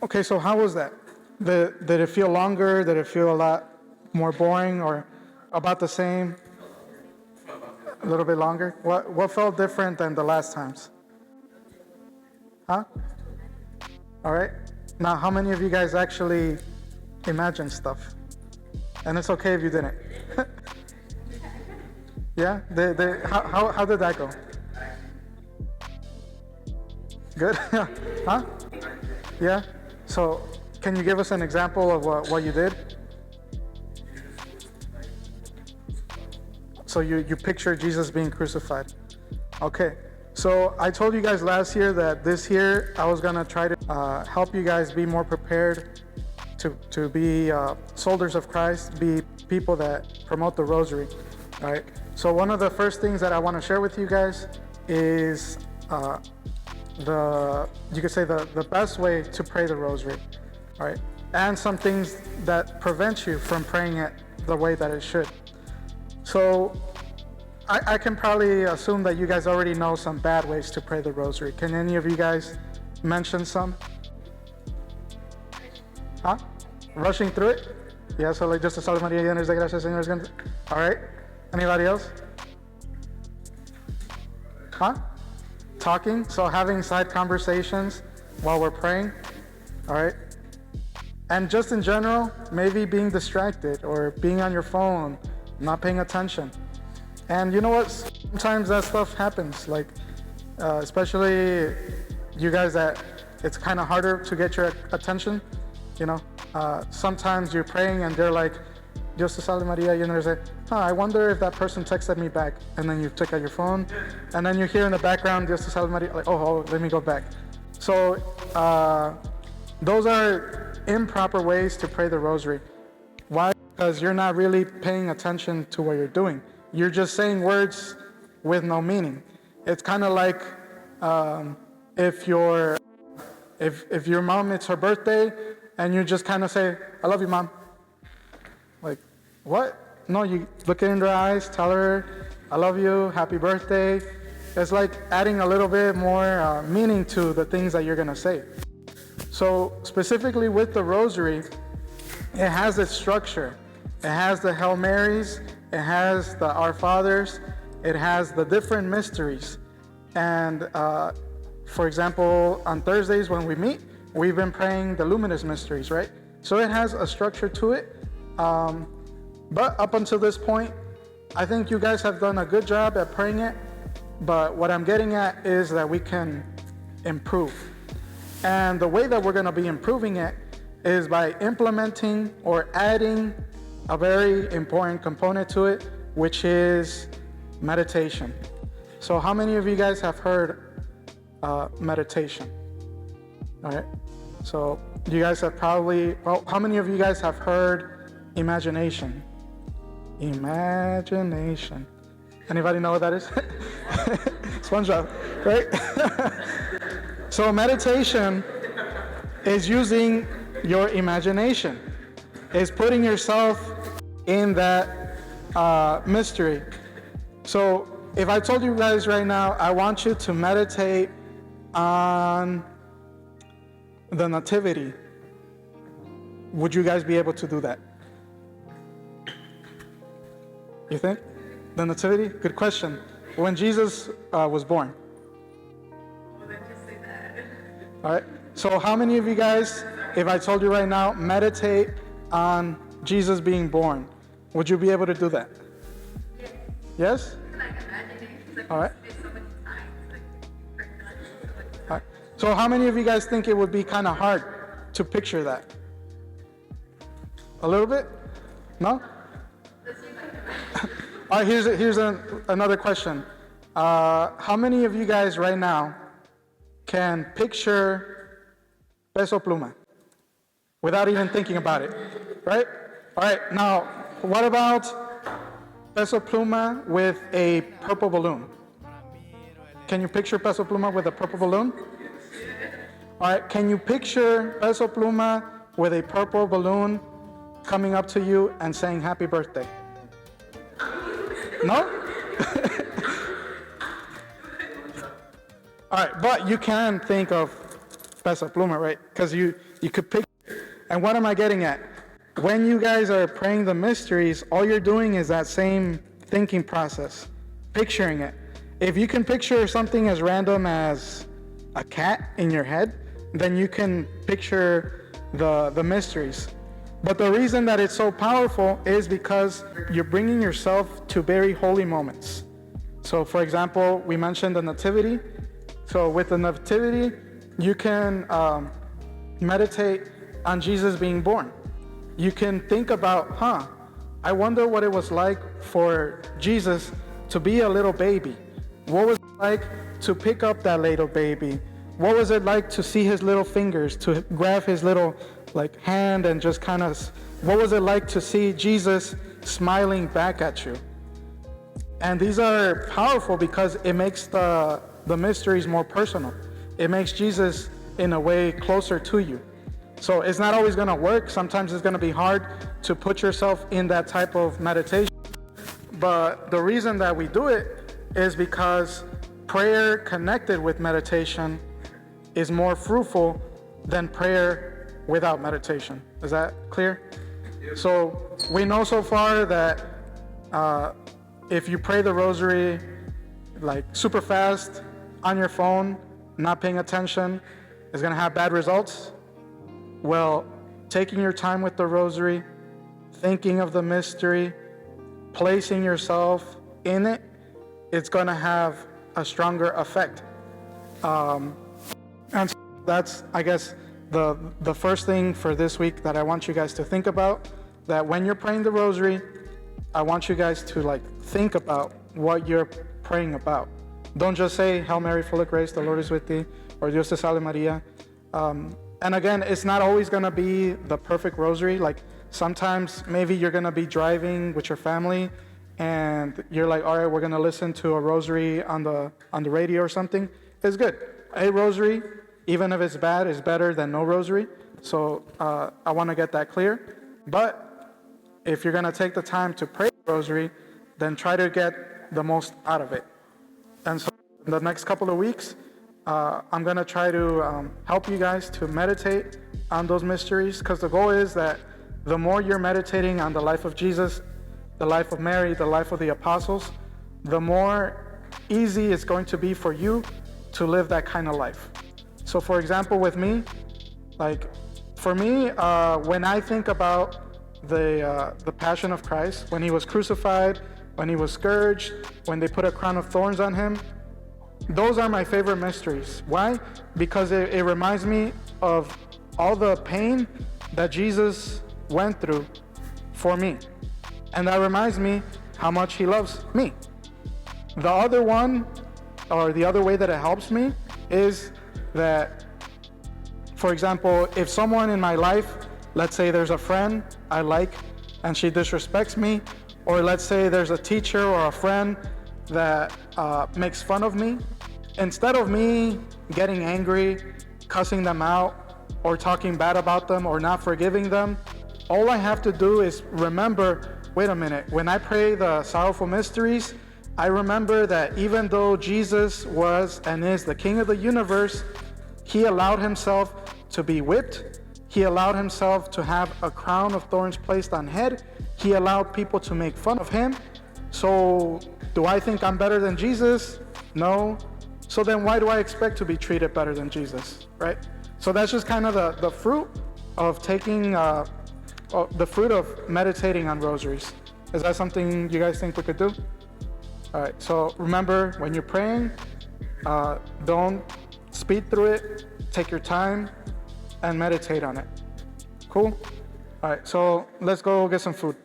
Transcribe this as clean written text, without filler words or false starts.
Okay, so how was that? Did it feel longer? Did it feel a lot more boring or about the same? A little bit longer? What felt different than the last times? Huh? All right. Now, how many of you guys actually imagined stuff? And it's okay if you didn't. Yeah? How did that go? Good? Huh? Yeah? So, can you give us an example of what you did? So you picture Jesus being crucified. Okay. So I told you guys last year that this year I was going to try to help you guys be more prepared to be soldiers of Christ, be people that promote the Rosary. All right. So one of the first things that I want to share with you guys is you could say the best way to pray the Rosary. All right. And some things that prevent you from praying it the way that it should. So I can probably assume that you guys already know some bad ways to pray the Rosary. Can any of you guys mention some? Huh? Rushing through it? Yeah, so like just a Salve María, llena eres de gracia, Señor es grande. All right. Anybody else? Huh? Talking, so having side conversations while we're praying. All right. And just in general, maybe being distracted or being on your phone, not paying attention. And you know what? Sometimes that stuff happens, like especially you guys that it's kind of harder to get your attention. You know, sometimes you're praying and they're like, Dios te salve María, you know, they say, I wonder if that person texted me back. And then you take out your phone, and then you hear in the background, Dios te salve María, like, oh, let me go back. So those are improper ways to pray the Rosary. Why? Because you're not really paying attention to what you're doing. You're just saying words with no meaning. It's kind of like if your mom, it's her birthday, and you just kind of say, I love you, Mom. Like, what? No, you look in her eyes, tell her, I love you, happy birthday. It's like adding a little bit more meaning to the things that you're going to say. So specifically with the Rosary, it has its structure. It has the Hail Marys, it has the Our Fathers, it has the different mysteries. And for example, on Thursdays when we meet, we've been praying the luminous mysteries, right? So it has a structure to it. But up until this point, I think you guys have done a good job at praying it. But what I'm getting at is that we can improve. And the way that we're going to be improving it is by implementing or adding a very important component to it, which is meditation. So how many of you guys have heard meditation? All right. So you guys have probably, how many of you guys have heard imagination? Imagination. Anybody know what that is? SpongeBob, right? So meditation is using your imagination. Is putting yourself in that mystery. So if I told you guys right now, I want you to meditate on the Nativity, would you guys be able to do that? You think? The Nativity? Good question. When Jesus was born. Well, then just say that. All right. So how many of you guys, if I told you right now, meditate on Jesus being born, would you be able to do that? Yes. Yes? Like imagination. All right. So many times. All right. So how many of you guys think it would be kind of hard to picture that? A little bit? No? All right, here's another question. How many of you guys right now can picture peso pluma without even thinking about it, right? All right, now, what about peso pluma with a purple balloon? Can you picture peso pluma with a purple balloon? All right, can you picture peso pluma with a purple balloon coming up to you and saying happy birthday? No? All right, but you can think of Peso Pluma, right? Because you could picture. And what am I getting at? When you guys are praying the mysteries, all you're doing is that same thinking process, picturing it. If you can picture something as random as a cat in your head, then you can picture the mysteries. But the reason that it's so powerful is because you're bringing yourself to very holy moments. So for example, we mentioned the nativity. So with the nativity, you can meditate on Jesus being born. You can think about, I wonder what it was like for Jesus to be a little baby. What was it like to pick up that little baby? What was it like to see his little fingers, to grab his little hand and just kind of, what was it like to see Jesus smiling back at you? And these are powerful because it makes the mysteries more personal. It makes Jesus in a way closer to you. So it's not always going to work. Sometimes it's going to be hard to put yourself in that type of meditation. But the reason that we do it is because prayer connected with meditation is more fruitful than prayer without meditation. Is that clear? Yes. So we know so far that if you pray the rosary super fast on your phone, not paying attention, is going to have bad results. Well, taking your time with the rosary, thinking of the mystery, placing yourself in it, it's going to have a stronger effect. And so that's, I guess, the first thing for this week that I want you guys to think about, that when you're praying the rosary, I want you guys to think about what you're praying about. Don't just say, Hail Mary, full of grace, the Lord is with thee, or Dios te salve Maria. And again, it's not always going to be the perfect rosary. Sometimes maybe you're going to be driving with your family and you're like, all right, we're going to listen to a rosary on the radio or something. It's good. A rosary, even if it's bad, is better than no rosary. So I want to get that clear. But if you're going to take the time to pray the rosary, then try to get the most out of it. And so in the next couple of weeks, I'm going to try to help you guys to meditate on those mysteries, because the goal is that the more you're meditating on the life of Jesus, the life of Mary, the life of the apostles, the more easy it's going to be for you to live that kind of life. So for example, with me, for me, when I think about the Passion of Christ, when he was crucified, when he was scourged, when they put a crown of thorns on him, those are my favorite mysteries. Why? Because it reminds me of all the pain that Jesus went through for me. And that reminds me how much he loves me. The other one, or the other way that it helps me, is that, for example, if someone in my life, let's say there's a friend I like and she disrespects me, or let's say there's a teacher or a friend that makes fun of me, instead of me getting angry, cussing them out, or talking bad about them, or not forgiving them, all I have to do is remember, wait a minute, when I pray the sorrowful mysteries, I remember that even though Jesus was and is the King of the universe, he allowed himself to be whipped. He allowed himself to have a crown of thorns placed on head. He allowed people to make fun of him. So do I think I'm better than Jesus? No. So then why do I expect to be treated better than Jesus, right? So that's just kind of the fruit of taking, the fruit of meditating on rosaries. Is that something you guys think we could do? All right, so remember, when you're praying, don't speed through it. Take your time and meditate on it. Cool? All right, so let's go get some food.